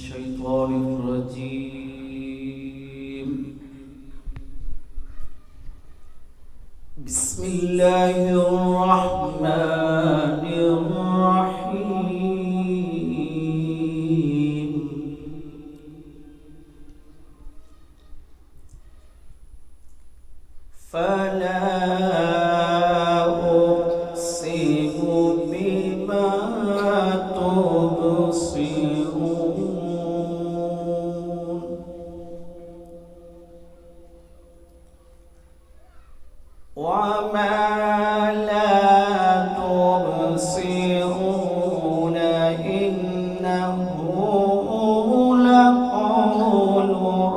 الشيطان الرجيم. بسم الله الرحمن الرحيم. فلا أقسم بما تبصرون وما لا تبصرون إنه لقول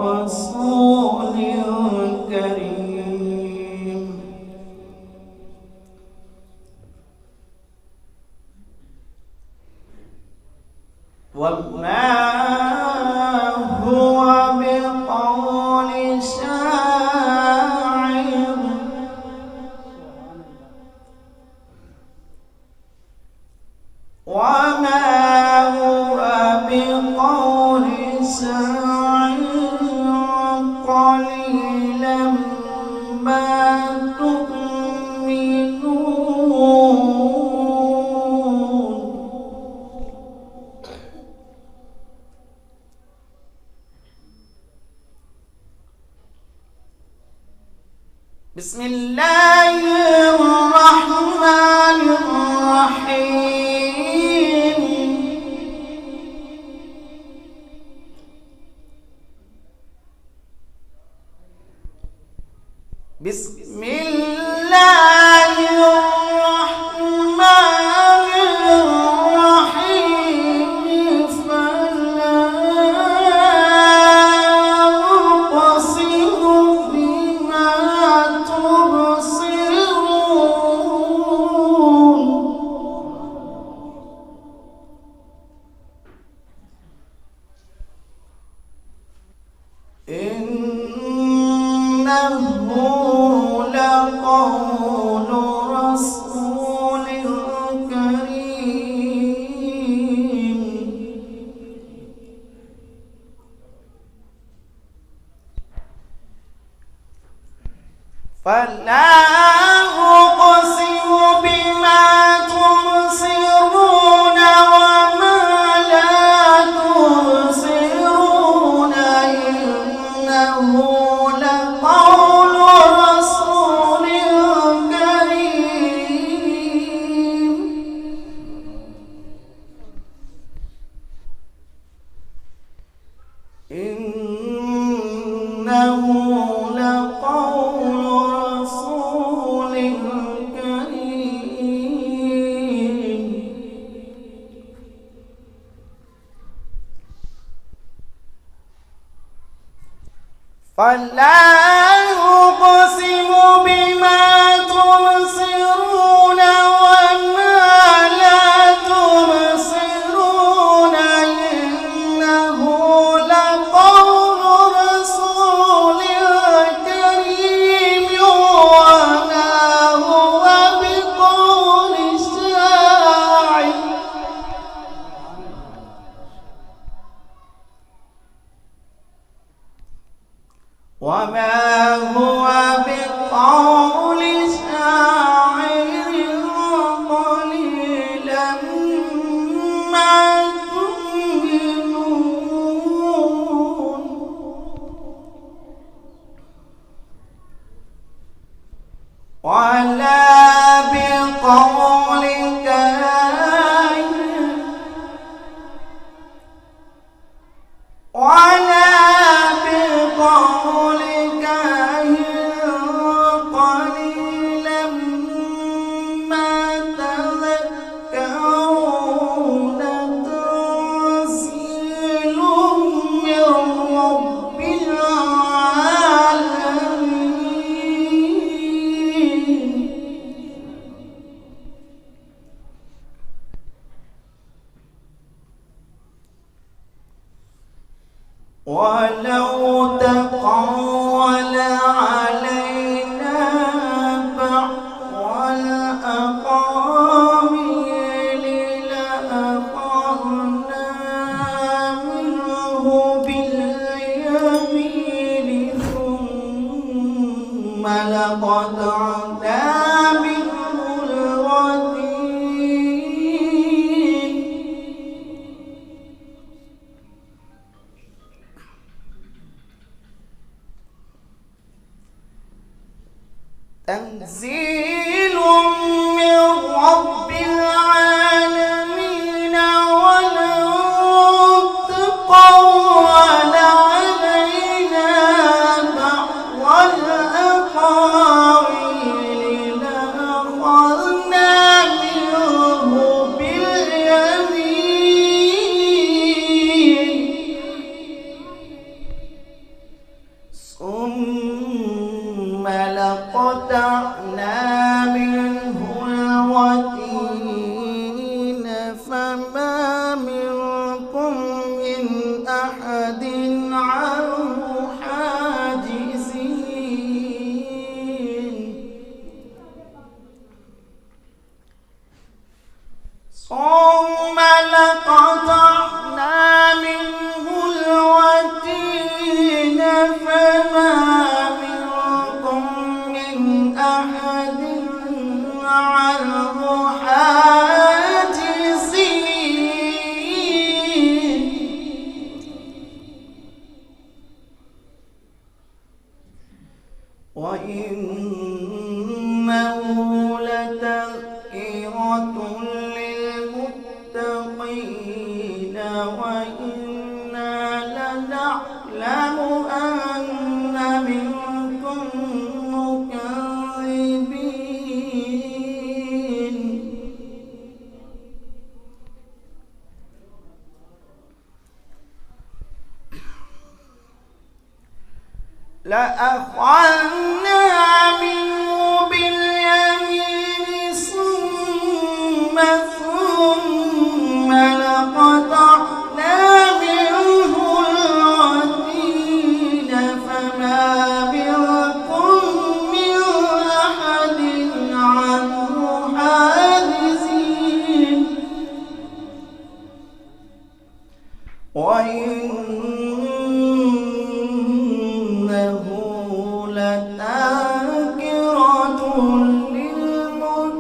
رسول كريم وما هو بقول شاعر وما هو بقول شاعر قليلا ما تؤمنون بسم الله الرحمن الرحيم. بسم الله الرحمن الرحيم. فلا أقسم بما تبصرون إنه لقول رسول كريم فلا أقسم بما تبصرون وما لا تبصرون إنه لقول رسول كريم إنه لقول رسول كريم فلا أقسم بما تبصرون وما لا تبصرون إنه لقول رسول كريم وما هو بقول شاعر وما هو بقول شاعر قليلا ما تؤمنون ولا بقول كاهن ولا بقول كاهن قليلا ما تذكرون تنزيل من رب العالمين ولو تقول علينا بعض الأقاويل لأخذنا منه تنزيل من رب العالمين ولو تقول علينا بعض الأقاويل لأخذنا منه باليمين ثم لقطعنا منه الوتين فما منكم من أحد عنه حاجزين ثم لقطعنا منه الوتين فما منكم من أحد عنه حاجزين وإنه لتذكرة للمتقين وإنا لنعلم أن منكم مكذبين لأخذنا منه باليمين ثم لقطعنا منه الوتين فما منكم من أحد عنه حاجزين وإنه لتذكرة للمتقين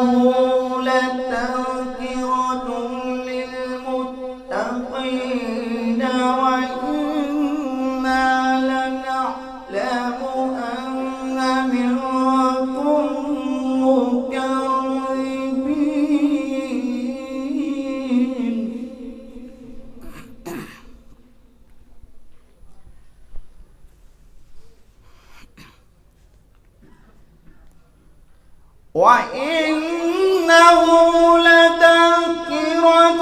وإنه لتذكرة للمتقين وإنا لنعلم أن منكم مكذبين وإنه لتذكرة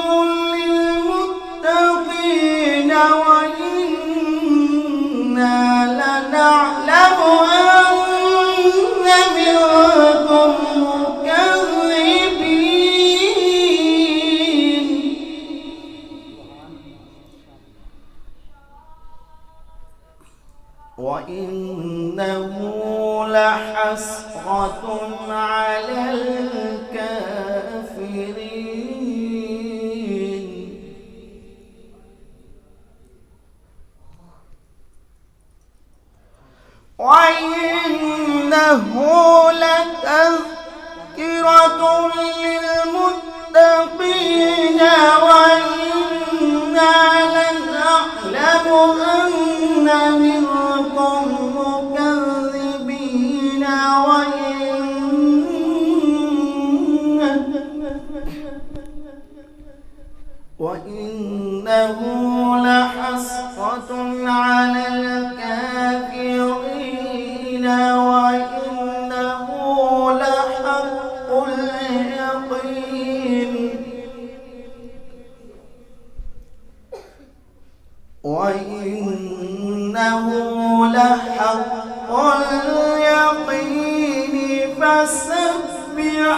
للمتقين وإنا لنعلم أن منكم مكذبين وإنه لحسرة على الكافرين وإنه لتذكرة للمتقين وإنا لنعلم أن منكم مكذبين وإنه لحسرة على الكافرين وإنه لحق اليقين وإنه لحق اليقين فسبح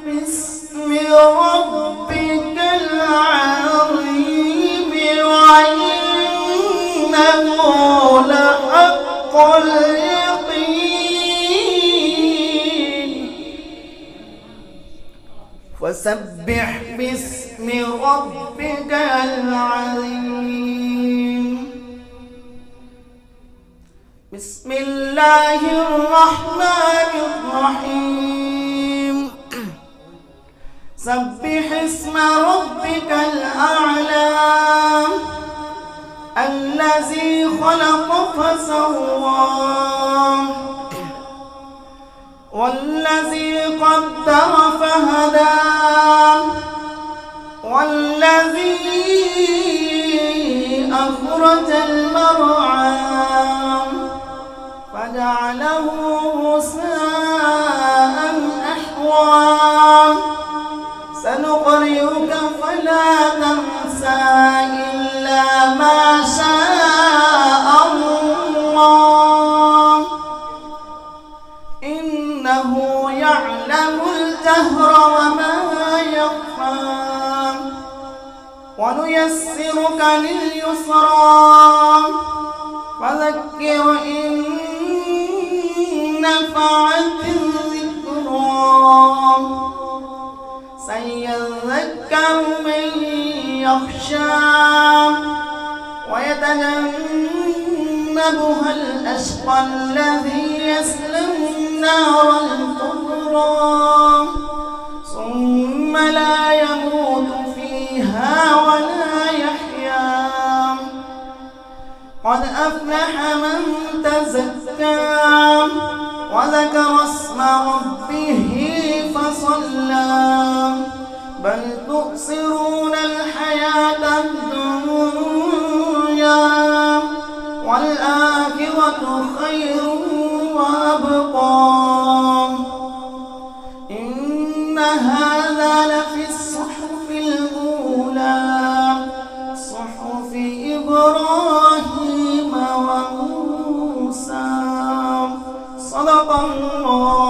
باسم ربك العظيم وإنه لحق اليقين فسبح باسم ربك العظيم بسم الله الرحمن الرحيم سبح اسم ربك الأعلى الذي خلق فسوى والذي قدر فهدى والذي أخرج المرعى فجعله غثاء أحوى سنقرئك فلا تنسى إلا ما شاء الله إنه يعلم الجهر وما يخفى ونيسرك لليسرى فذكر إن نفعت الذكرى سيذكر من يخشى ويتجنبها الأشقى الذي يصلى النار الكبرى ثم لا يموت فيها ولا يحيا قد أفلح من تزكى وذكر اسم ربه فصلى بل تؤثرون الحياة الدنيا والآخرة خير وأبقى إن هذا لفي الصحف الأولى صحف إبراهيم وموسى صدق الله